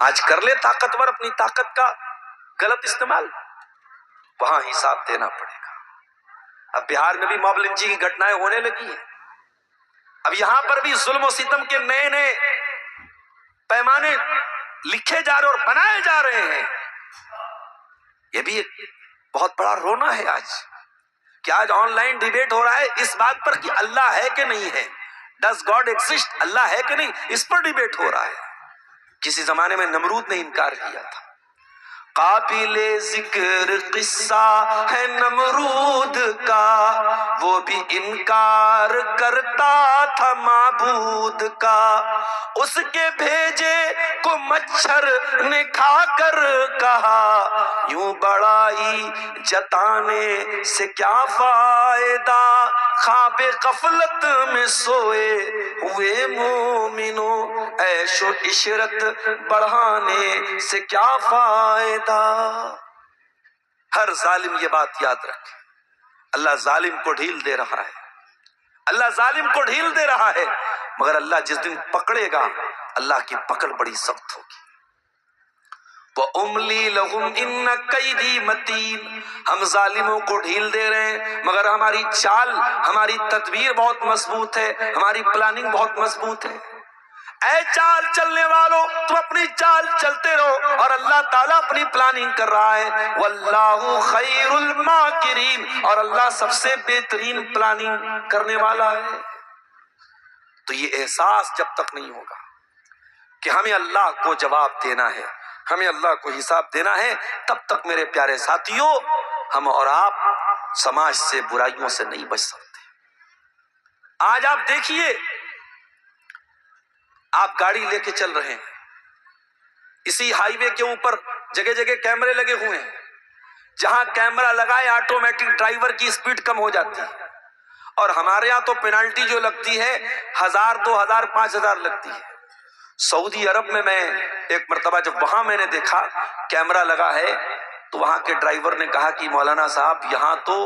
آج کر لے طاقتور اپنی طاقت کا غلط استعمال، وہاں حساب دینا پڑے گا۔ اب بہار میں بھی موب لنچنگ کی گھٹنائیں ہونے لگی ہیں، اب یہاں پر بھی ظلم و ستم کے نئے نئے پیمانے لکھے جا رہے اور بنائے جا رہے ہیں۔ یہ بھی ایک بہت بڑا رونا ہے آج کہ آج آن لائن ڈیبیٹ ہو رہا ہے اس بات پر کہ اللہ ہے کہ نہیں ہے، ڈز گاڈ ایگزسٹ، اللہ ہے کہ نہیں، اس پر ڈیبیٹ ہو رہا ہے۔ کسی زمانے میں نمرود نے انکار کیا تھا۔ قابل ذکر قصہ ہے نمرود کا، وہ بھی انکار کرتا تھا معبود کا، اس کے بھیجے کو مچھر نے کھا کر کہا، یوں بڑائی جتانے سے کیا فائدہ، خواب غفلت میں سوئے ہوئے مومنوں، عیش و عشرت بڑھانے سے کیا فائدہ۔ ہر ظالم یہ بات یاد رکھے، اللہ ظالم کو ڈھیل دے رہا ہے، اللہ ظالم کو ڈھیل دے رہا ہے، مگر اللہ جس دن پکڑے گا اللہ کی پکڑ بڑی سخت ہوگی۔ وَأُمْلِي لَهُمْ إِنَّ كَيْدِي مَتِينٌ، ہم ظالموں کو ڈھیل دے رہے ہیں مگر ہماری چال، ہماری تدبیر بہت مضبوط ہے، ہماری پلاننگ بہت مضبوط ہے۔ اے چال چلنے والوں، تم اپنی چال چلتے رہو اور اللہ تعالیٰ اپنی پلاننگ کر رہا ہے۔ واللہ خیر الماکرین، اور اللہ سب سے بہترین پلاننگ کرنے والا ہے۔ تو یہ احساس جب تک نہیں ہوگا کہ ہمیں اللہ کو جواب دینا ہے، ہمیں اللہ کو حساب دینا ہے، تب تک میرے پیارے ساتھیوں ہم اور آپ سماج سے، برائیوں سے نہیں بچ سکتے۔ آج آپ دیکھیے، آپ گاڑی لے کے چل رہے ہیں، اسی ہائی وے کے اوپر جگہ جگہ کیمرے لگے ہوئے ہیں، جہاں کیمرہ لگائے آٹومیٹک ڈرائیور کی سپیڈ کم ہو جاتی ہے، اور ہمارے ہاں تو پینالٹی جو لگتی ہے 1000 2000 5000 لگتی ہے۔ سعودی عرب میں ایک مرتبہ جب وہاں میں نے دیکھا کیمرہ لگا ہے تو وہاں کے ڈرائیور نے کہا کہ مولانا صاحب یہاں تو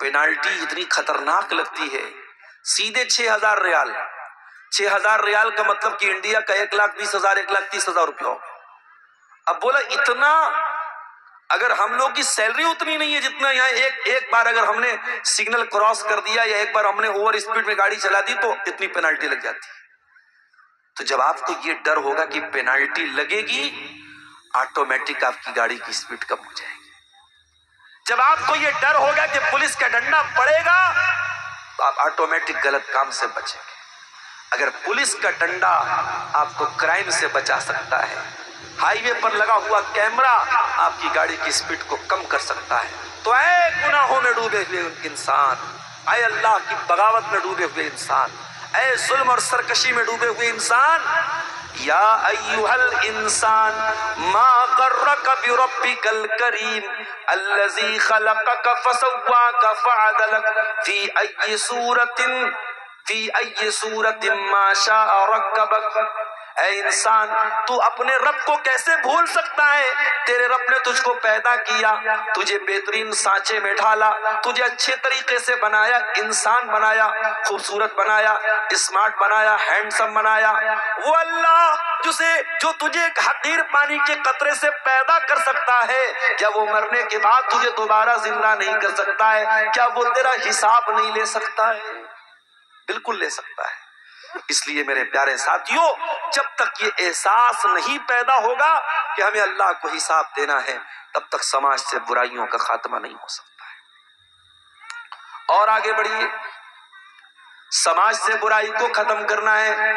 پینالٹی اتنی خطرناک لگتی ہے، سیدھے 6000 ریال، 6000 ریال کا مطلب کہ انڈیا کا 1,20,000 1,30,000 روپیہ ہو۔ اب بولا اتنا، اگر ہم لوگ کی سیلری اتنی نہیں ہے جتنا یہاں ایک بار اگر ہم نے سگنل کراس کر دیا یا ایک بار ہم نے اوور اسپیڈ میں گاڑی چلا دی تو اتنی پینالٹی لگ جاتی ہے۔ تو جب آپ کو یہ ڈر ہوگا کہ پینالٹی لگے گی، آٹومیٹک آپ کی گاڑی کی سپیڈ کم ہو جائے گی۔ جب آپ کو یہ ڈر ہوگا کہ پولیس کا ڈنڈا پڑے گا تو آپ آٹومیٹک غلط کام سے بچیں گے۔ اگر پولیس کا ڈنڈا آپ کو کرائم سے بچا سکتا ہے، ہائی وے پر لگا ہوا کیمرہ آپ کی گاڑی کی سپیڈ کو کم کر سکتا ہے، تو اے گناہوں میں ڈوبے ہوئے انسان، اے اللہ کی بغاوت میں ڈوبے ہوئے انسان، اے ظلم اور سرکشی میں ڈوبے ہوئے انسان، یا ایھا الانسان ما غرک بربک الکریم الذی خلقک فسواک فعدلک فی ای صورت ما شاء رکبک۔ اے انسان، تو اپنے رب کو کیسے بھول سکتا ہے؟ تیرے رب نے تجھ کو پیدا کیا، تجھے بہترین سانچے میں ڈھالا، تجھے اچھے طریقے سے بنایا، انسان بنایا، خوبصورت بنایا، اسمارٹ بنایا، ہینڈسم بنایا۔ وہ اللہ جو تجھے ایک حقیر پانی کے قطرے سے پیدا کر سکتا ہے، کیا وہ مرنے کے بعد تجھے دوبارہ زندہ نہیں کر سکتا ہے؟ کیا وہ تیرا حساب نہیں لے سکتا ہے؟ بالکل لے سکتا ہے۔ اس لیے میرے پیارے ساتھیوں، جب تک یہ احساس نہیں پیدا ہوگا کہ ہمیں اللہ کو حساب دینا ہے، تب تک سماج سے برائیوں کا خاتمہ نہیں ہو سکتا ہے۔ اور آگے بڑھیے، سماج سے برائی کو ختم کرنا ہے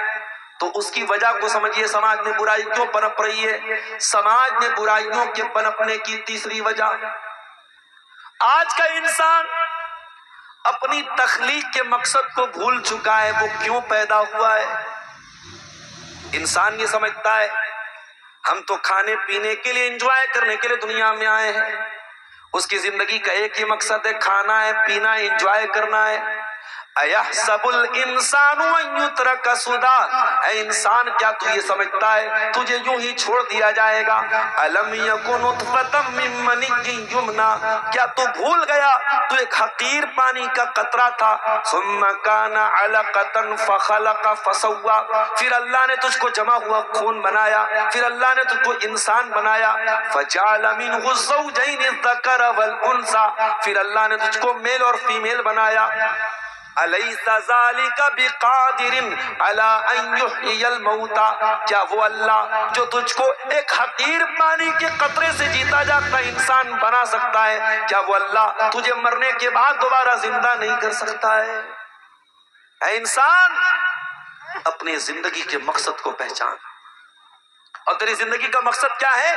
تو اس کی وجہ کو سمجھیے، سماج میں برائی کیوں پنپ رہی ہے؟ سماج میں برائیوں کے پنپنے کی تیسری وجہ، آج کا انسان اپنی تخلیق کے مقصد کو بھول چکا ہے۔ وہ کیوں پیدا ہوا ہے؟ انسان یہ سمجھتا ہے ہم تو کھانے پینے کے لیے، انجوائے کرنے کے لیے دنیا میں آئے ہیں۔ اس کی زندگی کا ایک ہی مقصد ہے، کھانا ہے، پینا ہے، انجوائے کرنا ہے۔ اَيَحْسَبُ الْإِنسَانُ أَن يُتْرَكَ سُدًى، اے انسان کیا تو یہ سمجھتا ہے تجھے یوں ہی چھوڑ دیا جائے گا؟ أَلَمْ يَكُنْ نُطْفَةً مِّن مَّنِيٍّ يُمْنَىٰ، کیا تو بھول گیا تو ایک حقیر پانی کا قطرہ تھا؟ ثُمَّ كَانَ عَلَقَةً فَخَلَقَ فَسَوَّىٰ، پھر اللہ نے تجھ کو جمع ہوا خون بنایا، پھر اللہ نے تجھ کو انسان بنایا۔ فَجَعَلَ مِنْهُ الزَّوْجَيْنِ الذَّكَرَ وَالْأُنثَىٰ، پھر اللہ نے تجھ کو میل اور فیمیل بنایا۔ أَلَيْسَ ذَلِكَ بِقَادِرٍ عَلَىٰ أَن يُحْيِيَ الْمَوْتَىٰ، کیا وہ اللہ جو تجھ کو ایک حقیر پانی کے قطرے سے جیتا جاگتا انسان بنا سکتا ہے، کیا وہ اللہ تجھے مرنے کے بعد دوبارہ زندہ نہیں کر سکتا ہے؟ اے انسان، اپنی زندگی کے مقصد کو پہچان، اور تیری زندگی کا مقصد کیا ہے؟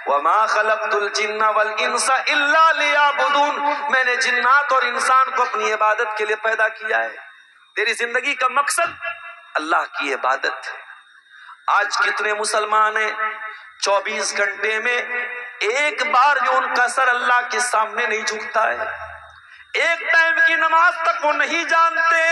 وَمَا خَلَقْتُ الْجِنَّ وَالْإِنسَ إِلَّا لِيَعْبُدُونَ، میں نے جنات اور انسان کو اپنی عبادت کے لیے پیدا کیا ہے۔ تیری زندگی کا مقصد اللہ کی عبادت ہے۔ آج کتنے مسلمان ہیں 24 گھنٹے میں ایک بار جو ان کا سر اللہ کے سامنے نہیں جھکتا ہے، ایک ٹائم کی نماز تک وہ نہیں جانتے،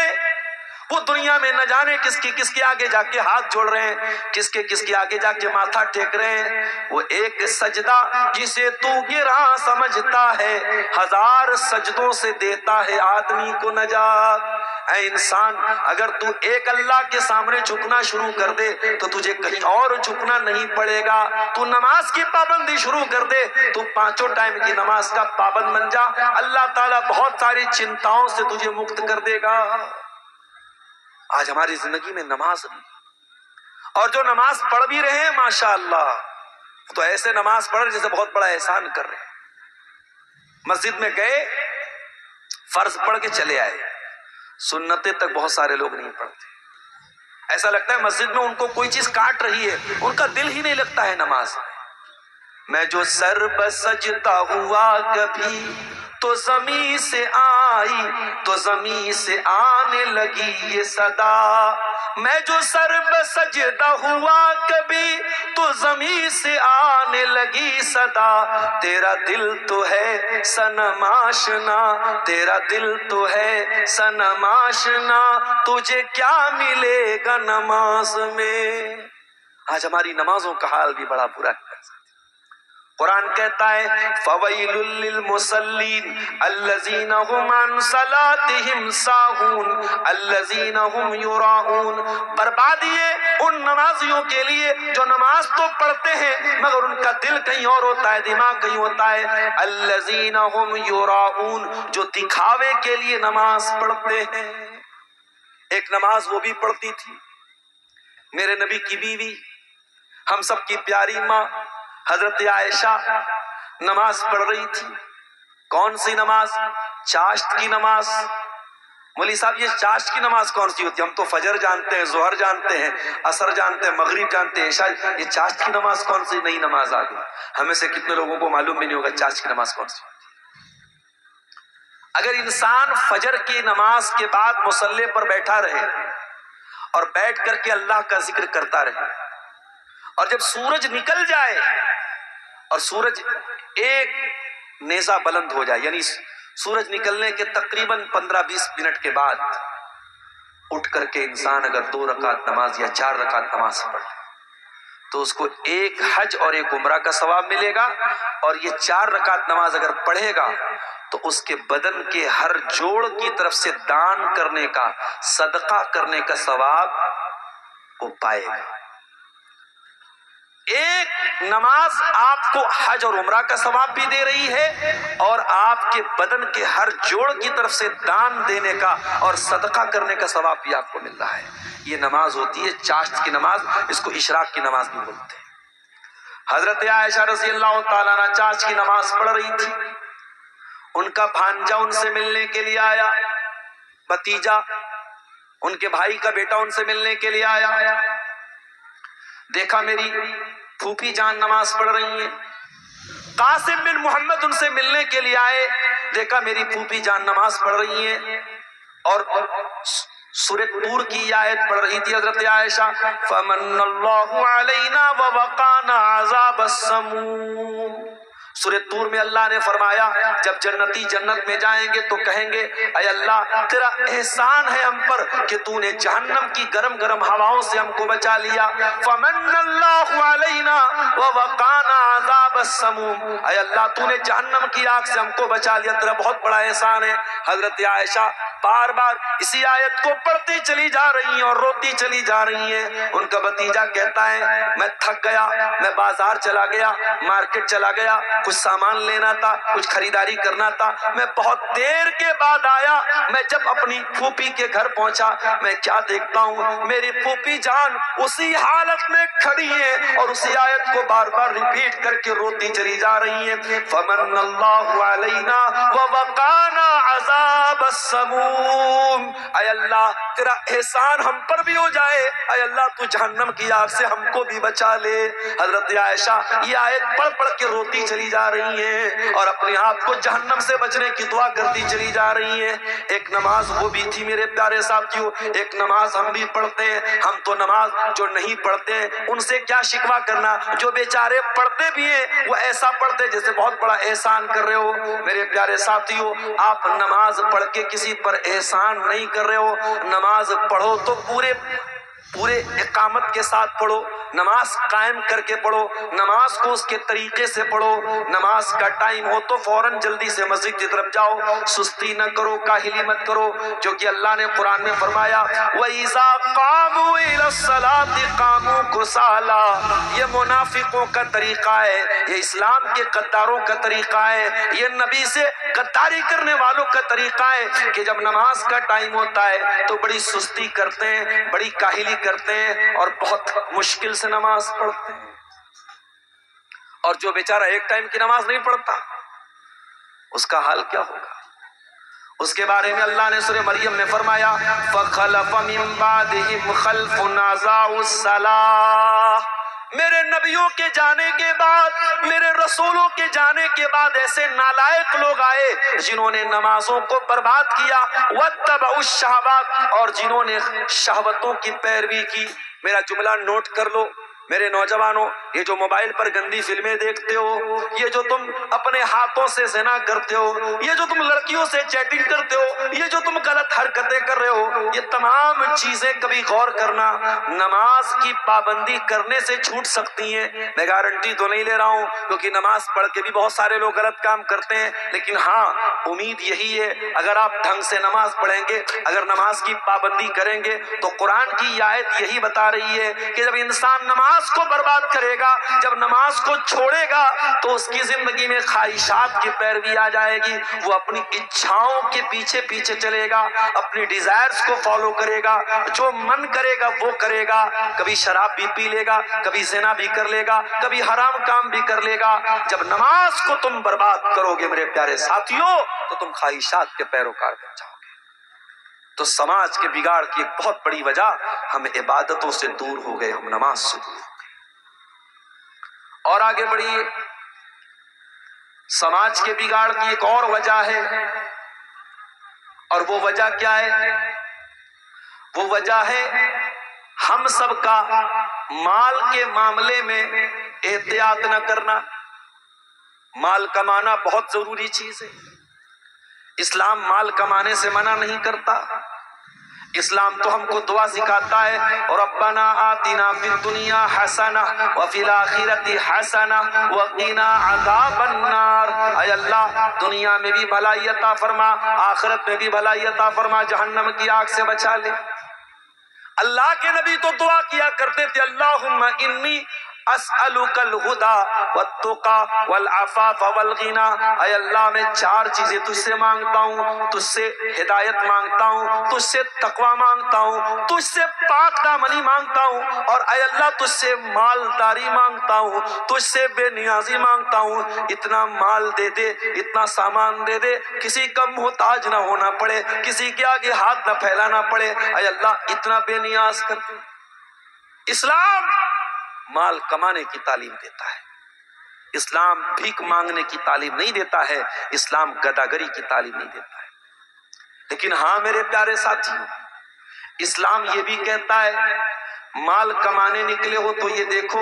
وہ دنیا میں نہ جانے کس کے آگے جا کے ہاتھ جوڑ رہے ہیں، کس کے آگے جا کے ماتھا ٹیک رہے ہیں۔ وہ ایک سجدہ جسے تو گرا سمجھتا ہے، 1000 سجدوں سے دیتا ہے آدمی کو نجات۔ اے انسان، اگر تو ایک اللہ کے سامنے جھکنا شروع کر دے تو تجھے کہیں اور جھکنا نہیں پڑے گا۔ تو نماز کی پابندی شروع کر دے، تو 5 ٹائم کی نماز کا پابند بن جا، اللہ تعالیٰ بہت ساری چنتاؤں سے تجھے مکت کر دے گا۔ آج ہماری زندگی میں نماز نہیں، اور جو نماز پڑھ بھی رہے ہیں ماشاءاللہ تو ایسے نماز پڑھ جیسے بہت بڑا احسان کر رہے ہیں۔ مسجد میں گئے، فرض پڑھ کے چلے آئے، سنتیں تک بہت سارے لوگ نہیں پڑھتے۔ ایسا لگتا ہے مسجد میں ان کو کوئی چیز کاٹ رہی ہے، ان کا دل ہی نہیں لگتا ہے نماز میں۔ جو سر بسجتا ہوا کبھی تو زمین سے آئی، تو زمین سے آنے لگی یہ صدا۔ میں جو سر بسجدہ ہوا کبھی تو زمین سے آنے لگی صدا۔ تیرا دل تو ہے صنم آشنا، تیرا دل تو ہے صنم آشنا، تجھے کیا ملے گا نماز میں؟ آج ہماری نمازوں کا حال بھی بڑا برا ہے۔ قرآن کہتا ہے فَوَيْلٌ لِّلْمُصَلِّينَ الَّذِينَ هُمْ عَنْ صَلَاتِهِمْ سَاهُونَ الَّذِينَ هُمْ يُرَاءُونَ، بربادی ہے ان نمازیوں کے لیے جو نماز تو پڑھتے ہیں مگر ان کا دل کہیں اور ہوتا ہے، دماغ کہیں ہوتا ہے۔ الَّذِينَ هُمْ يُرَاءُونَ، جو دکھاوے کے لیے نماز پڑھتے ہیں۔ ایک نماز وہ بھی پڑھتی تھی، میرے نبی کی بیوی، ہم سب کی پیاری ماں حضرت عائشہ نماز پڑھ رہی تھی۔ کون سی نماز؟ چاشت کی نماز۔ مولوی صاحب یہ چاشت کی نماز کون سی ہوتی ہے؟ ہم تو فجر جانتے ہیں، ظہر جانتے ہیں، عصر جانتے ہیں، مغرب جانتے ہیں، عشاء۔ یہ چاشت کی نماز کون سی نئی نماز آ گئی؟ ہمیں سے کتنے لوگوں کو معلوم بھی نہیں ہوگا چاشت کی نماز کون سی ہوتی ہے۔ اگر انسان فجر کی نماز کے بعد مصلی پر بیٹھا رہے اور بیٹھ کر کے اللہ کا ذکر کرتا رہے، اور جب سورج نکل جائے اور سورج ایک نیزہ بلند ہو جائے، یعنی سورج نکلنے کے تقریباً 15-20 منٹ کے بعد اٹھ کر کے انسان اگر 2 رکعت نماز یا 4 رکعت نماز پڑھے تو اس کو ایک حج اور ایک عمرہ کا ثواب ملے گا، اور یہ 4 رکعت نماز اگر پڑھے گا تو اس کے بدن کے ہر جوڑ کی طرف سے دان کرنے کا، صدقہ کرنے کا ثواب وہ پائے گا۔ ایک نماز آپ کو حج اور عمرہ کا ثواب بھی دے رہی ہے، اور آپ کے بدن کے ہر جوڑ کی طرف سے دان دینے کا اور صدقہ کرنے کا ثواب بھی آپ کو مل رہا ہے۔ یہ نماز ہوتی ہے چاشت کی نماز، اس کو اشراق کی نماز بھی بولتے ہیں۔ حضرت عائشہ رضی اللہ تعالیٰ عنہ چاشت کی نماز پڑھ رہی تھی، ان کا بھانجا ان سے ملنے کے لیے آیا، بھتیجا، ان کے بھائی کا بیٹا ان سے ملنے کے لیے آیا۔ دیکھا میری پھوپھی جان نماز پڑھ رہی ہیں۔ قاسم بن محمد ان سے ملنے کے لیے آئے، دیکھا میری پھوپھی جان نماز پڑھ رہی ہیں، اور سورۃ طور کی آیت پڑھ رہی تھی حضرت عائشہ فَمَنَّ اللَّهُ عَلَيْنَا وَوَقَانَا عَذَابَ السَّمُومِ۔ سورہ طور میں اللہ نے فرمایا جب جنتی جنت میں جائیں گے تو کہیں گے اے اللہ تیرا احسان ہے ہم پر کہ تو نے جہنم کی گرم گرم ہواؤں سے ہم کو بچا لیا. فمن اللہ علینا ووقانا عذاب السموم. اے اللہ تو نے جہنم کی آگ سے ہم کو بچا لیا، تیرا بہت بڑا احسان ہے. حضرت عائشہ بار بار اسی آیت کو پڑھتی چلی جا رہی ہیں اور روتی چلی جا رہی ہیں. ان کا بھتیجا کہتا ہے میں تھک گیا، میں بازار چلا گیا، مارکیٹ چلا گیا، کچھ سامان لینا تھا، کچھ خریداری کرنا تھا، میں بہت دیر کے بعد آیا. میں جب اپنی پھوپھی کے گھر پہنچا میں کیا دیکھتا ہوں، میری پھوپھی جان اسی حالت میں کھڑی ہے اور اسی آیت کو بار بار ریپیٹ کر کے روتی چلی جا رہی ہیں. فمن اللہ علینا ووقانا عذاب السموم. اے اللہ تیرا احسان ہم پر بھی ہو جائے، اے اللہ تو جہنم کی آگ سے ہم کو بھی بچا لے. حضرت عائشہ یہ آیت پڑھ پڑھ کے روتی چلی جا رہی ہیں اور اپنے آپ کو جہنم سے بچنے کی دعا کرتی چلی جا رہی ہیں. ایک نماز وہ بھی تھی میرے پیارے ساتھیوں، ایک نماز ہم بھی پڑھتے ہیں. ہم تو نماز جو نہیں پڑھتے ہیں ان سے کیا شکوہ کرنا، جو بیچارے پڑھتے بھی ہیں وہ ایسا پڑھتے جیسے بہت بڑا احسان کر رہے ہو. میرے پیارے ساتھیوں آپ نماز پڑھ کے کسی پر احسان نہیں کر رہے ہو. نماز پڑھو تو پورے اقامت کے ساتھ پڑھو، نماز قائم کر کے پڑھو، نماز کو اس کے طریقے سے پڑھو. نماز کا ٹائم ہو تو فوراً جلدی سے مسجد کی طرف جاؤ، سستی نہ کرو، کاہلی مت کرو، جو کہ اللہ نے قرآن میں فرمایا وَإِذَا قَامُوا إِلَى الصَّلَاةِ قَامُوا كُسَالَىٰ. یہ منافقوں کا طریقہ ہے، یہ اسلام کے غداروں کا طریقہ ہے، یہ نبی سے غداری کرنے والوں کا طریقہ ہے کہ جب نماز کا ٹائم ہوتا ہے تو بڑی سستی کرتے ہیں، بڑی کاہلی کرتے ہیں اور بہت مشکل سے نماز پڑھتے ہیں. اور جو بیچارہ ایک ٹائم کی نماز نہیں پڑھتا اس کا حال کیا ہوگا؟ اس کے بارے میں اللہ نے سورہ مریم میں فرمایا فَخَلَفَ مِن بَعْدِهِمْ خَلْفٌ أَضَاعُوا الصَّلَاةَ. میرے نبیوں کے جانے کے بعد، میرے رسولوں کے جانے کے بعد ایسے نالائق لوگ آئے جنہوں نے نمازوں کو برباد کیا. وَاتَّبَعُوا الشَّهَوَاتِ. اور جنہوں نے شہوتوں کی پیروی کی. میرا جملہ نوٹ کر لو میرے نوجوانوں، یہ جو موبائل پر گندی فلمیں دیکھتے ہو، یہ جو تم اپنے ہاتھوں سے زنا کرتے ہو، یہ جو تم لڑکیوں سے چیٹنگ کرتے ہو، یہ جو تم غلط حرکتیں کر رہے ہو، یہ تمام چیزیں کبھی غور کرنا نماز کی پابندی کرنے سے چھوٹ سکتی ہیں. میں گارنٹی تو نہیں لے رہا ہوں کیونکہ نماز پڑھ کے بھی بہت سارے لوگ غلط کام کرتے ہیں، لیکن ہاں امید یہی ہے اگر آپ ڈھنگ سے نماز پڑھیں گے، اگر نماز کی پابندی کریں گے تو قرآن کی آیت یہی بتا رہی ہے کہ جب انسان نماز کو برباد کرے گا، جب نماز کو چھوڑے گا تو اس کی زندگی میں خواہشات کی پیروی آ جائے گی. وہ اپنی اچھاؤں کے پیچھے پیچھے چلے گا، اپنی ڈیزائرز کو فالو کرے گا، جو من کرے گا وہ کرے گا. کبھی شراب بھی پی لے گا، کبھی زنا بھی کر لے گا، کبھی حرام کام بھی کر لے گا. جب نماز کو تم برباد کرو گے میرے پیارے ساتھیوں تو تم خواہشات کے پیروکار بن جاؤ گے. تو سماج کے بگاڑ کی ایک بہت بڑی وجہ ہم عبادتوں سے دور ہو گئے، ہم نماز سے دور ہو گئے. اور آگے بڑھیے، سماج کے بگاڑ کی ایک اور وجہ ہے، اور وہ وجہ کیا ہے؟ وہ وجہ ہے ہم سب کا مال کے معاملے میں احتیاط نہ کرنا. مال کمانا بہت ضروری چیز ہے، اسلام مال کمانے سے منع نہیں کرتا. اسلام تو ہم کو دعا سکھاتا ہے ربنا آتنا فی الدنیا حسنہ وفی الآخرۃ حسنہ وقنا عذاب النار. اے اللہ دنیا میں بھی بھلائی عطا فرما، آخرت میں بھی بھلائی عطا فرما، جہنم کی آگ سے بچا لے. اللہ کے نبی تو دعا کیا کرتے تھے اللہم انی اسألک الہدی والتقی والعفاف والغنی. اے اللہ میں چار چیزیں تجھ سے مانگتا ہوں، تجھ سے ہدایت مانگتا ہوں، تجھ سے تقوی مانگتا ہوں، تجھ سے پاک دامنی مانگتا ہوں، اور اے اللہ تجھ سے مالداری مانگتا ہوں، تجھ سے بے نیازی مانگتا ہوں. اتنا مال دے دے، اتنا سامان دے دے، کسی کا محتاج نہ ہونا پڑے، کسی کے آگے ہاتھ نہ پھیلانا پڑے. اے اللہ اتنا بے نیاز کر دے. اسلام مال کمانے کی تعلیم دیتا ہے، اسلام بھیک مانگنے کی تعلیم نہیں دیتا ہے، اسلام گداگری کی تعلیم نہیں دیتا ہے. لیکن ہاں میرے پیارے ساتھیوں، اسلام یہ بھی کہتا ہے مال کمانے نکلے ہو تو یہ دیکھو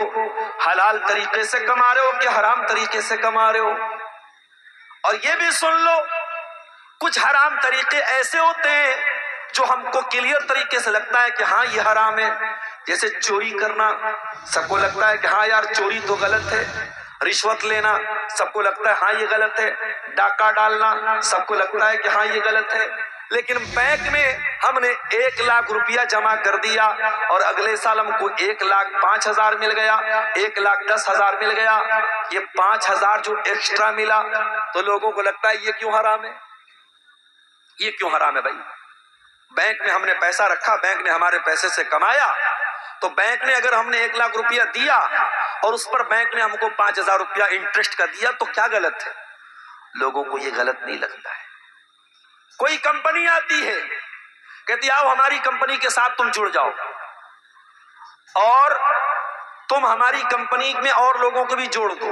حلال طریقے سے کما رہے ہو کہ حرام طریقے سے کما رہے ہو. اور یہ بھی سن لو کچھ حرام طریقے ایسے ہوتے ہیں جو ہم کو کلیئر طریقے سے لگتا ہے کہ ہاں یہ حرام ہے. جیسے چوری کرنا، سب کو لگتا ہے کہ ہاں یار چوری تو غلط ہے. رشوت لینا سب کو لگتا ہے ہاں یہ غلط ہے. ڈاکہ ڈالنا سب کو لگتا ہے کہ ہاں یہ غلط ہے. لیکن بینک میں ہم نے 1,00,000 روپیہ جمع کر دیا اور اگلے سال ہم کو 1,05,000 مل گیا، 1,10,000 مل گیا. یہ 5,000 جو ایکسٹرا ملا تو لوگوں کو لگتا ہے یہ کیوں حرام ہے، یہ کیوں حرام ہے. بھائی بینک میں ہم نے پیسہ رکھا، بینک نے ہمارے پیسے سے کمایا، تو بینک نے اگر ہم نے 1,00,000 روپیہ دیا اور اس پر بینک نے ہم کو 5,000 روپیہ انٹرسٹ کا دیا تو کیا غلط ہے؟ لوگوں کو یہ غلط نہیں لگتا ہے. کوئی کمپنی آتی ہے کہتی آؤ ہماری کمپنی کے ساتھ تم جڑ جاؤ اور تم ہماری کمپنی میں اور لوگوں کو بھی جوڑ دو،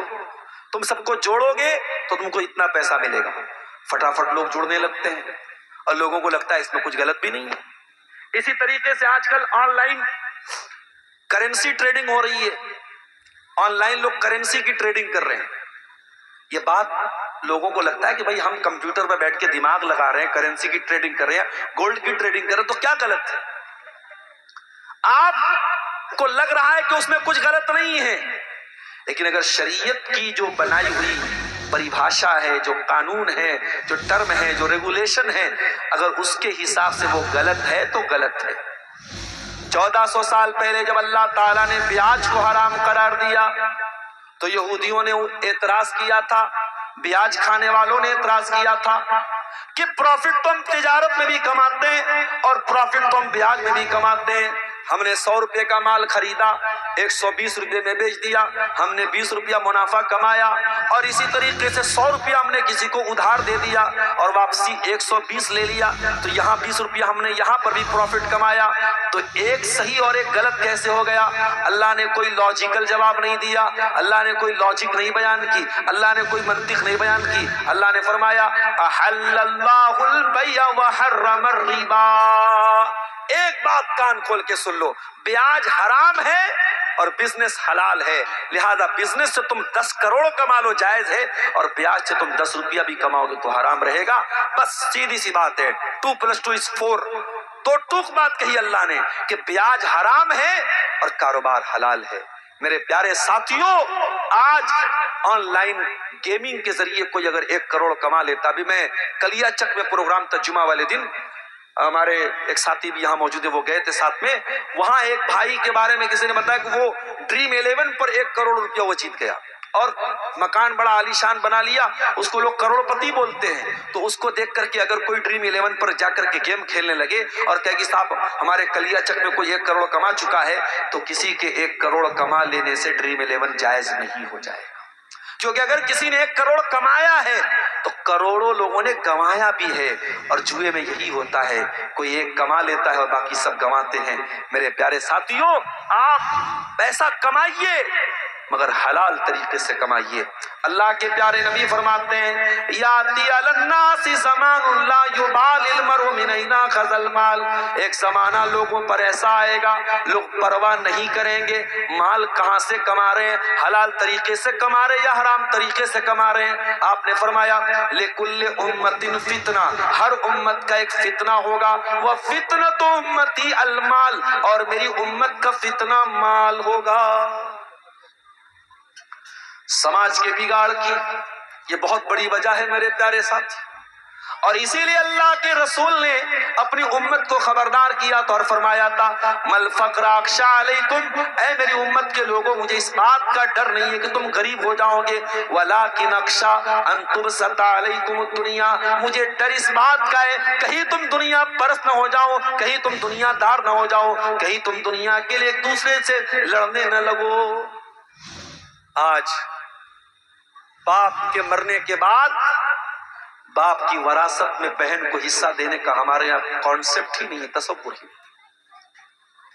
تم سب کو جوڑو گے تو تم کو اتنا پیسہ ملے گا. فٹافٹ لوگ جڑنے لگتے ہیں اور لوگوں کو لگتا ہے اس میں کچھ غلط بھی نہیں ہے. اسی طریقے سے آج کل آن لائن کرنسی ٹریڈنگ ہو رہی ہے، آن لائن لوگ کرنسی کی ٹریڈنگ کر رہے ہیں. یہ بات لوگوں کو لگتا ہے کہ بھائی ہم کمپیوٹر پہ بیٹھ کے دماغ لگا رہے ہیں، کرنسی کی ٹریڈنگ کر رہے ہیں، گولڈ کی ٹریڈنگ کر رہے ہیں، تو کیا غلط ہے؟ آپ کو لگ رہا ہے کہ اس میں کچھ غلط نہیں ہے، لیکن اگر شریعت کی جو بنائی ہوئی پریبھاشا ہے، جو قانون ہے، جو ٹرم ہے، جو ریگولیشن ہے، اگر اس کے حساب سے وہ غلط ہے تو غلط ہے. 1400 سال پہلے جب اللہ تعالیٰ نے بیاج کو حرام قرار دیا تو یہودیوں نے اعتراض کیا تھا، بیاج کھانے والوں نے اعتراض کیا تھا کہ پروفٹ تو ہم تجارت میں بھی کماتے ہیں اور پروفٹ تو ہم بیاج میں بھی کماتے ہیں. ہم نے 100 روپے کا مال خریدا، 120 روپے میں بیچ دیا، ہم نے 20 روپیہ منافع کمایا. اور اسی طریقے سے 100 روپیہ ہم نے کسی کو ادھار دے دیا اور واپسی 120 لے لیا، تو یہاں 20 روپیہ ہم نے یہاں پر بھی پروفٹ کمایا. تو ایک صحیح اور ایک غلط کیسے ہو گیا؟ اللہ نے کوئی لاجیکل جواب نہیں دیا، اللہ نے کوئی لاجک نہیں بیان کی، اللہ نے کوئی منطق نہیں بیان کی. اللہ نے فرمایا احل اللہ البیع وحرم الربا. ایک بات کان کھول کے سن لو، بیاج حرام ہے اور بزنس حلال ہے، لہذا بزنس سے تم 10 کروڑ کما لو جائز ہے اور بیاج سے تم 10 روپیہ بھی کماؤ گے تو حرام رہے گا. بس سیدھی سی بات ہے، 2+2 is 4. تو ٹوک بات کہی اللہ نے کہ بیاج حرام ہے اور کاروبار حلال ہے. میرے پیارے ساتھیوں، آج آن لائن گیمنگ کے ذریعے کوئی اگر 1 کروڑ کما لیتا، ابھی میں کلیا چک میں پروگرام تھا جمعہ والے دن، ہمارے ایک ساتھی بھی یہاں موجود ہے، وہ گئے تھے ساتھ میں، وہاں ایک بھائی کے بارے میں کسی نے بتایا کہ وہ ڈریم 11 پر 1 کروڑ روپیہ وہ جیت گیا اور مکان بڑا عالیشان بنا لیا، اس کو لوگ کروڑ پتی بولتے ہیں. تو اس کو دیکھ کر کے اگر کوئی ڈریم 11 پر جا کر کے گیم کھیلنے لگے اور کہے کہ صاحب ہمارے کلیا چک میں کوئی 1 کروڑ کما چکا ہے، تو کسی کے 1 کروڑ کما لینے سے ڈریم 11 جائز نہیں ہو جائے گا. کیونکہ اگر کسی نے 1 کروڑ کمایا ہے تو کروڑوں لوگوں نے گنوایا بھی ہے، اور جوئے میں یہی ہوتا ہے، کوئی 1 کما لیتا ہے اور باقی سب گنواتے ہیں. میرے پیارے ساتھیوں، آپ پیسہ کمائیے مگر حلال طریقے سے کمائیے. اللہ کے پیارے نبی فرماتے ہیں یاتی علی الناس زمان لا یبال المرء من اینا اخذ المال. ایک زمانہ لوگوں پر ایسا آئے گا لوگ پرواہ نہیں کریں گے مال کہاں سے کما رہے ہیں، حلال طریقے سے کما رہے ہیں یا حرام طریقے سے کما رہے ہیں. آپ نے فرمایا لکل امت فتنہ، ہر امت کا ایک فتنہ ہوگا، وہ فتنۃ امتی المال، اور میری امت کا فتنہ مال ہوگا. سماج کے بگاڑ کی یہ بہت بڑی وجہ ہے میرے پیارے ساتھی، اور اسی لیے اللہ کے رسول نے اپنی امت کو خبردار کیا تو اور فرمایا تھا مل فقر اخشى علیکم، اے میری امت کے لوگوں مجھے اس بات کا ڈر نہیں ہے کہ تم غریب ہو جاؤ گے، ولکن اخشى ان تبسط علیکم الدنیا، مجھے ڈر اس بات کا ہے کہیں تم دنیا پرست نہ ہو جاؤ، کہیں تم دنیا دار نہ ہو جاؤ، کہیں تم دنیا کے لیے ایک دوسرے سے لڑنے نہ لگو. آج باپ کے مرنے کے بعد باپ کی وراثت میں بہن کو حصہ دینے کا ہمارے یہاں کانسیپٹ ہی نہیں ہے، تصور ہی.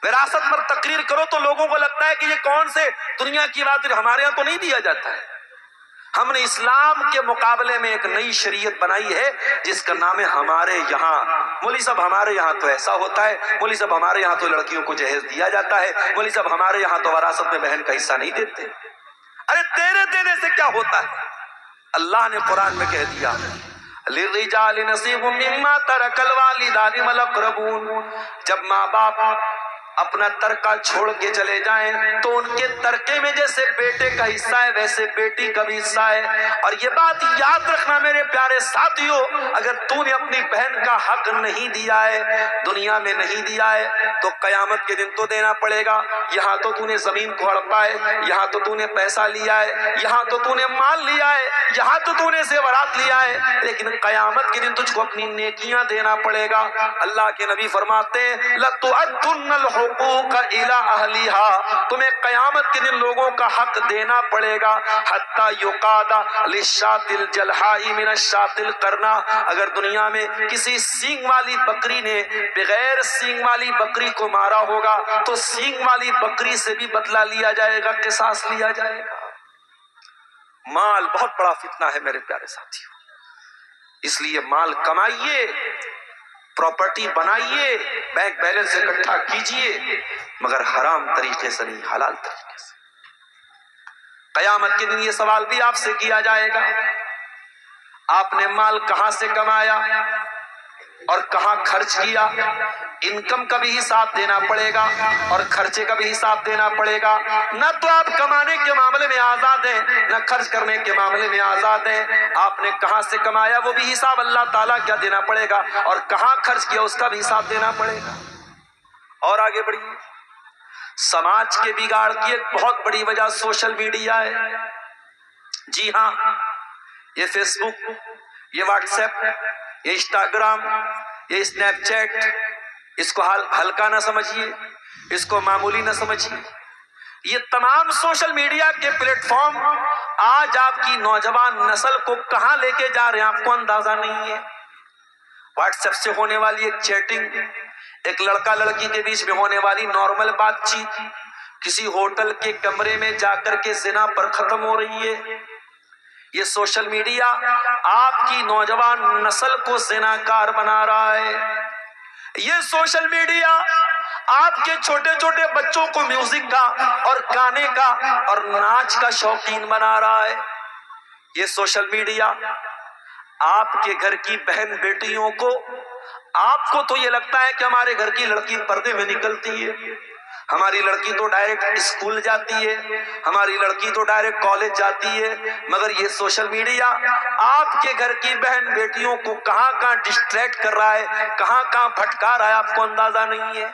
وراثت پر تقریر کرو تو لوگوں کو لگتا ہے کہ یہ کون سے دنیا کی بات ہے، ہمارے یہاں تو نہیں دیا جاتا ہے. ہم نے اسلام کے مقابلے میں ایک نئی شریعت بنائی ہے جس کا نام ہے ہمارے یہاں۔ مولوی صاحب ہمارے یہاں تو ایسا ہوتا ہے، مولوی صاحب ہمارے یہاں تو لڑکیوں کو جہیز دیا جاتا ہے، مولوی صاحب ہمارے یہاں تو وراثت میں بہن کا حصہ نہیں دیتے۔ ارے تیرے دینے سے کیا ہوتا ہے؟ اللہ نے قرآن میں کہہ دیا لِلرِّجَالِ نَصِيبٌ مِّمَّا تَرَكَ الْوَالِدَانِ وَالْأَقْرَبُونَ، جب ماں باپ اپنا ترکہ چھوڑ کے چلے جائیں تو ان کے ترکے میں جیسے بیٹے کا حصہ ہے ویسے بیٹی کا بھی حصہ ہے۔ اور یہ بات یاد رکھنا میرے پیارے ساتھیوں، اگر تو نے اپنی بہن کا حق نہیں دیا ہے، دنیا میں نہیں دیا ہے، تو قیامت کے دن تو دینا پڑے گا۔ یہاں تو تو نے زمین کو ہڑپا ہے، یہاں تو تو نے پیسہ لیا ہے، یہاں تو تو نے مال لیا ہے، یہاں تو تو نے زیورات لیا ہے، لیکن قیامت کے دن تجھ کو اپنی نیکیاں دینا پڑے گا۔ اللہ کے نبی فرماتے ہیں لَتُؤَدُّنَّ الْحُقُوقَ إِلَىٰ أَهْلِهَا، تمہیں قیامت کے دن لوگوں کا حق دینا پڑے گا۔ حَتَّى يُقَادَ لِلشَّاةِ الْجَلْحَاءِ مِنَ الشَّاةِ الْقَرْنَىٰ، اگر دنیا میں کسی سینگ والی بکری نے بغیر سینگ والی بکری کو مارا ہوگا تو سینگ والی بکری سے بھی بدلہ لیا جائے گا، قصاص لیا جائے گا۔ مال بہت بڑا فتنہ ہے میرے پیارے ساتھیوں، اس لیے مال کمائیے، پراپرٹی بنائیے، بینک بیلنس اکٹھا کیجئے، مگر حرام طریقے سے نہیں، حلال طریقے سے۔ قیامت کے دن یہ سوال بھی آپ سے کیا جائے گا، آپ نے مال کہاں سے کمایا اور کہاں خرچ کیا؟ انکم کا بھی حساب دینا پڑے گا اور خرچے کا بھی حساب دینا پڑے گا۔ نہ تو آپ کمانے کے معاملے میں آزاد ہیں، نہ خرچ کرنے کے معاملے میں آزاد ہیں۔ آپ نے کہاں سے کمایا وہ بھی حساب اللہ تعالیٰ کیا دینا پڑے گا، اور کہاں خرچ کیا اس کا بھی حساب دینا پڑے گا۔ اور آگے بڑھیے، سماج کے بگاڑ کی ایک بہت بڑی وجہ سوشل میڈیا ہے۔ جی ہاں، یہ فیس بک، یہ واٹس ایپ، یہ انسٹاگرام، یہ اسنیپ چیٹ، اس کو ہلکا نہ سمجھیے، اس کو معمولی نہ سمجھیے۔ یہ تمام سوشل میڈیا کے پلیٹ فارم آج آپ کی نوجوان نسل کو کہاں لے کے جا رہے ہیں آپ کو اندازہ نہیں ہے۔ واٹس ایپ سے ہونے والی ایک چیٹنگ، ایک لڑکا لڑکی کے بیچ میں ہونے والی نارمل بات چیت، کسی ہوٹل کے کمرے میں جا کر کے زنا پر ختم ہو رہی ہے۔ یہ سوشل میڈیا آپ کی نوجوان نسل کو زناکار بنا رہا ہے۔ یہ سوشل میڈیا آپ کے چھوٹے چھوٹے بچوں کو میوزک کا اور گانے کا اور ناچ کا شوقین بنا رہا ہے۔ یہ سوشل میڈیا آپ کے گھر کی بہن بیٹیوں کو، آپ کو تو یہ لگتا ہے کہ ہمارے گھر کی لڑکی پردے میں نکلتی ہے، ہماری لڑکی تو ڈائریکٹ اسکول جاتی ہے، ہماری لڑکی تو ڈائریکٹ کالج جاتی ہے، مگر یہ سوشل میڈیا آپ کے گھر کی بہن بیٹیوں کو کہاں کہاں ڈسٹریکٹ کر رہا ہے، کہاں کہاں بھٹکا رہا ہے، آپ کو اندازہ نہیں ہے۔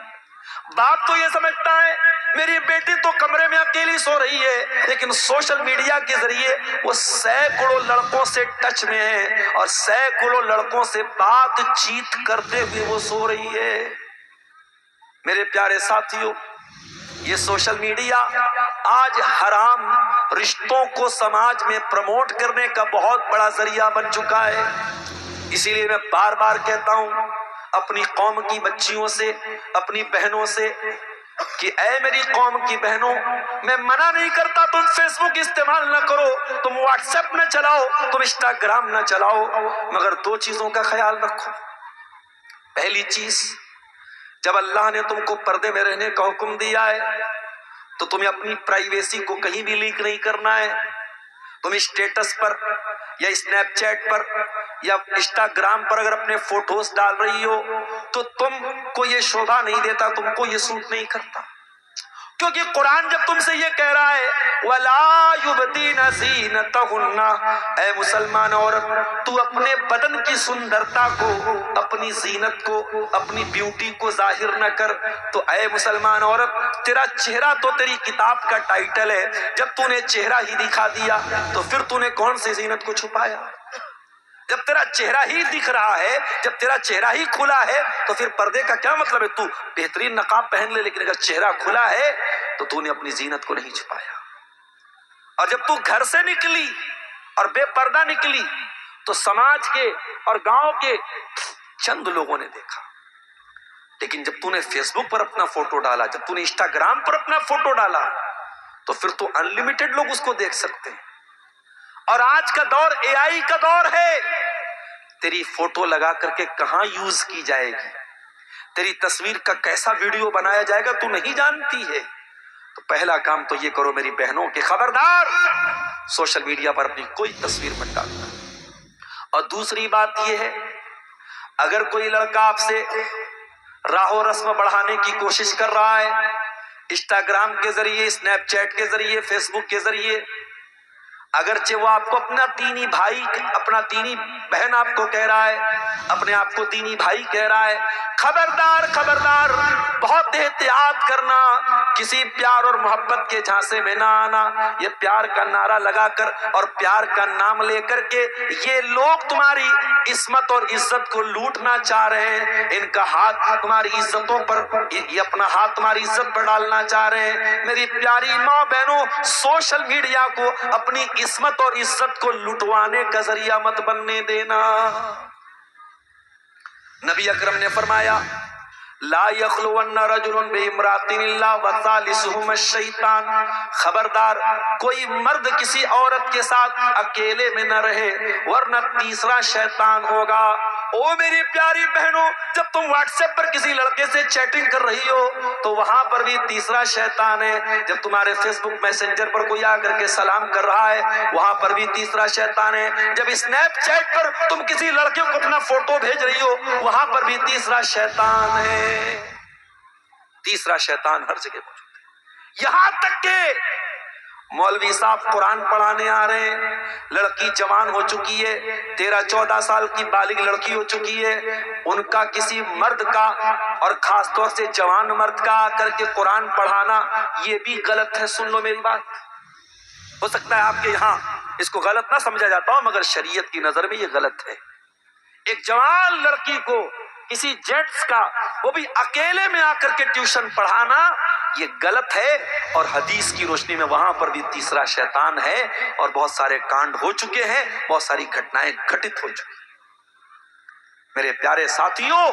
باپ تو یہ سمجھتا ہے میری بیٹی تو کمرے میں اکیلی سو رہی ہے، لیکن سوشل میڈیا کے ذریعے وہ سینکڑوں لڑکوں سے ٹچ میں ہے اور سینکڑوں لڑکوں سے بات چیت کرتے ہوئے وہ سو رہی ہے۔ میرے پیارے ساتھیوں، یہ سوشل میڈیا آج حرام رشتوں کو سماج میں پروموٹ کرنے کا بہت بڑا ذریعہ بن چکا ہے۔ اسی لیے میں بار بار کہتا ہوں اپنی قوم کی بچیوں سے، اپنی بہنوں سے کہ اے میری قوم کی بہنوں، میں منع نہیں کرتا تم فیس بک استعمال نہ کرو، تم واٹس ایپ نہ چلاؤ، تم انسٹاگرام نہ چلاؤ، مگر دو چیزوں کا خیال رکھو۔ پہلی چیز، جب اللہ نے تم کو پردے میں رہنے کا حکم دیا ہے تو تمہیں اپنی پرائیویسی کو کہیں بھی لیک نہیں کرنا ہے۔ تم اسٹیٹس پر یا اسنیپ چیٹ پر یا انسٹاگرام پر اگر اپنے فوٹوز ڈال رہی ہو تو تم کو یہ شوبھا نہیں دیتا، تم کو یہ سوٹ نہیں کرتا، کیونکہ قرآن جب تم سے یہ کہہ رہا ہے وَلَا يُبْدِينَ زِينَتَهُنَّ، اے مسلمان عورت تو اپنے بدن کی سندرتا کو، اپنی زینت کو، اپنی بیوٹی کو ظاہر نہ کر، تو اے مسلمان عورت تیرا چہرہ تو تیری کتاب کا ٹائٹل ہے، جب تو نے چہرہ ہی دکھا دیا تو پھر تو نے کون سی زینت کو چھپایا؟ جب تیرا چہرہ ہی دکھ رہا ہے، جب تیرا چہرہ ہی کھلا ہے تو پھر پردے کا کیا مطلب ہے؟ تو بہترین نقاب پہن لے، لیکن اگر چہرہ کھلا ہے تو تو نے اپنی زینت کو نہیں چھپایا۔ اور جب تو گھر سے نکلی اور بے پردہ نکلی تو سماج کے اور گاؤں کے چند لوگوں نے دیکھا، لیکن جب تو نے فیس بک پر اپنا فوٹو ڈالا، جب تو نے انسٹاگرام پر اپنا فوٹو ڈالا تو پھر تو انلیمیٹڈ لوگ اس کو دیکھ سکتے ہیں۔ اور آج کا دور AI کا دور ہے. تیری فوٹو لگا کر کے کہاں یوز کی جائے گی، تیری تصویر کا کیسا ویڈیو بنایا جائے گا تو نہیں جانتی ہے. تو پہلا کام تو یہ کرو میری بہنوں کہ خبردار سوشل میڈیا پر اپنی کوئی تصویر مت ڈالنا. اور دوسری بات یہ ہے، اگر کوئی لڑکا آپ سے راہ و رسم بڑھانے کی کوشش کر رہا ہے، انسٹاگرام کے ذریعے، اسنیپ چیٹ کے ذریعے، فیس بک کے ذریعے، اگرچہ وہ آپ کو اپنا دینی بھائی، اپنا دینی بہن آپ کو کہہ رہا ہے، اپنے آپ کو دینی بھائی کہہ رہا ہے، خبردار خبردار، بہت احتیاط کرنا، کسی پیار اور محبت کے جھانسے میں نہ آنا. یہ پیار کا نعرہ لگا کر اور پیار کا نام لے کر کے یہ لوگ تمہاری عصمت اور عزت کو لوٹنا چاہ رہے ہیں. ان کا ہاتھ تمہاری عزتوں پر، یہ اپنا ہاتھ تمہاری عزت پر ڈالنا چاہ رہے ہیں. میری پیاری ماں بہنوں، سوشل میڈیا کو اپنی عصمت اور عزت کو لٹوانے کا ذریعہ مت بننے دینا. نبی اکرم نے فرمایا لا یخلون رجل بامرأۃ الا وثالثہما الشیطان. خبردار کوئی مرد کسی عورت کے ساتھ اکیلے میں نہ رہے ورنہ تیسرا شیطان ہوگا. او میری پیاری بہنوں، جب تم واٹس ایپ پر کسی لڑکے سے چیٹنگ کر رہی ہو تو وہاں پر بھی تیسرا شیطان ہے. جب تمہارے فیس بک میسنجر پر کوئی آ کر کے سلام کر رہا ہے وہاں پر بھی تیسرا شیطان ہے. جب اسنیپ چیٹ پر تم کسی لڑکے کو اپنا فوٹو بھیج رہی ہو وہاں پر بھی تیسرا شیطان ہے. تیسرا شیطان ہر جگہ موجود ہے. یہاں تک کہ مولوی صاحب قرآن پڑھانے آ رہے ہیں، لڑکی جوان ہو چکی ہے، 13-14 سال کی بالغ لڑکی ہو چکی ہے، ان کا کسی مرد کا اور خاص طور سے جوان مرد کا آ کر کے قرآن پڑھانا یہ بھی غلط ہے. سن لو میری بات، ہو سکتا ہے آپ کے یہاں اس کو غلط نہ سمجھا جاتا ہو مگر شریعت کی نظر میں یہ غلط ہے. ایک جوان لڑکی کو کسی جینٹس کا، وہ بھی اکیلے میں آ کر کے ٹیوشن پڑھانا یہ غلط ہے. اور حدیث کی روشنی میں وہاں پر بھی تیسرا شیطان ہے اور بہت سارے کانڈ ہو چکے ہیں، بہت ساری گھٹنائیں گھٹت ہو چکی ہیں. میرے پیارے ساتھیوں،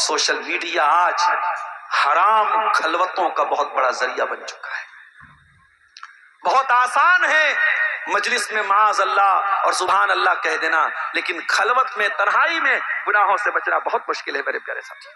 سوشل میڈیا آج حرام خلوتوں کا بہت بڑا ذریعہ بن چکا ہے. بہت آسان ہے مجلس میں معاذ اللہ اور سبحان اللہ کہہ دینا، لیکن خلوت میں، تنہائی میں گناہوں سے بچنا بہت مشکل ہے میرے پیارے ساتھی.